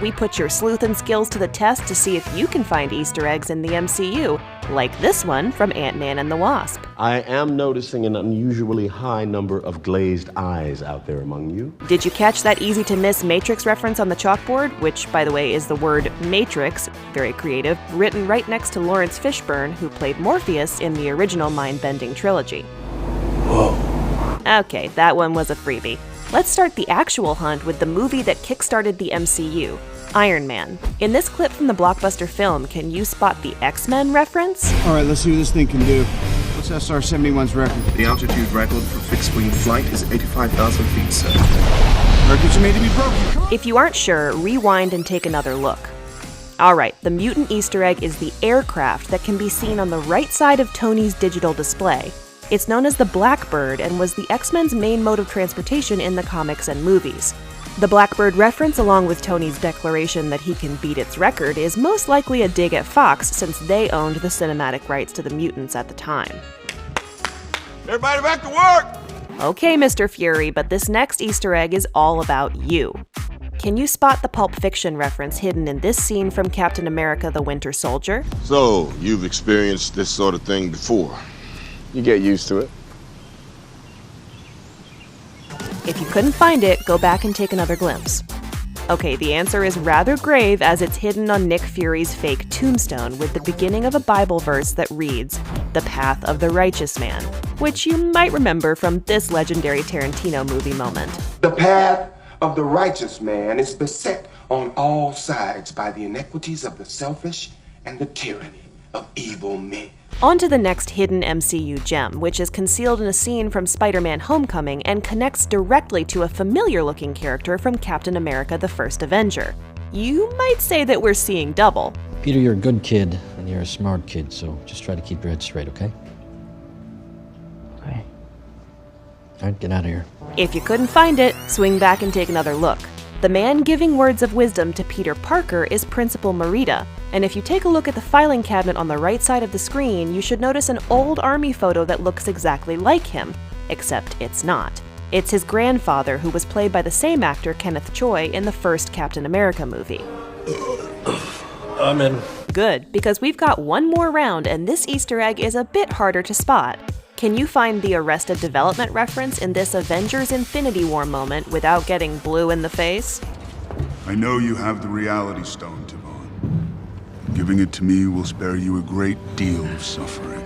We put your sleuthin skills to the test to see if you can find Easter eggs in the MCU, like this one from Ant-Man and the Wasp. I am noticing an unusually high number of glazed eyes out there among you. Did you catch that easy-to-miss Matrix reference on the chalkboard, which, by the way, is the word Matrix, very creative, written right next to Lawrence Fishburne, who played Morpheus in the original mind-bending trilogy. Whoa. Okay, that one was a freebie. Let's start the actual hunt with the movie that kickstarted the MCU, Iron Man. In this clip from the blockbuster film, can you spot the X-Men reference? All right, let's see what this thing can do. What's SR-71's record? The altitude record for fixed-wing flight is 85,000 feet, sir. Records are made to be broken. If you aren't sure, rewind and take another look. Alright, the mutant Easter egg is the aircraft that can be seen on the right side of Tony's digital display. It's known as the Blackbird and was the X-Men's main mode of transportation in the comics and movies. The Blackbird reference, along with Tony's declaration that he can beat its record, is most likely a dig at Fox since they owned the cinematic rights to the mutants at the time. Everybody back to work! Okay, Mr. Fury, but this next Easter egg is all about you. Can you spot the Pulp Fiction reference hidden in this scene from Captain America: The Winter Soldier? So, you've experienced this sort of thing before? You get used to it. If you couldn't find it, go back and take another glimpse. Okay, the answer is rather grave as it's hidden on Nick Fury's fake tombstone with the beginning of a Bible verse that reads, "The path of the righteous man," which you might remember from this legendary Tarantino movie moment. The path of the righteous man is beset on all sides by the iniquities of the selfish and the tyranny of evil men. On to the next hidden MCU gem, which is concealed in a scene from Spider-Man: Homecoming and connects directly to a familiar-looking character from Captain America: The First Avenger. You might say that we're seeing double. Peter, you're a good kid, and you're a smart kid, so just try to keep your head straight, okay? Okay. All right, get out of here. If you couldn't find it, swing back and take another look. The man giving words of wisdom to Peter Parker is Principal Merida, and if you take a look at the filing cabinet on the right side of the screen, you should notice an old army photo that looks exactly like him, except it's not. It's his grandfather, who was played by the same actor, Kenneth Choi, in the first Captain America movie. I'm in. Good, because we've got one more round and this Easter egg is a bit harder to spot. Can you find the Arrested Development reference in this Avengers Infinity War moment without getting blue in the face? I know you have the reality stone, Tavon. Giving it to me will spare you a great deal of suffering.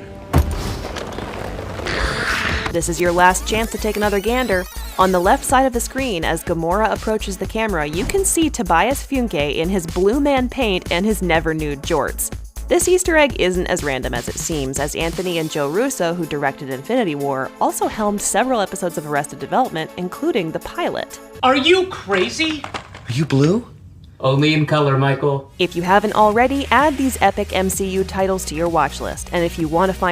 This is your last chance to take another gander. On the left side of the screen, as Gamora approaches the camera, you can see Tobias Funke in his blue man paint and his never-nude jorts. This Easter egg isn't as random as it seems, as Anthony and Joe Russo, who directed Infinity War, also helmed several episodes of Arrested Development, including the pilot. Are you crazy? Are you blue? Only in color, Michael. If you haven't already, add these epic MCU titles to your watch list, and if you want to find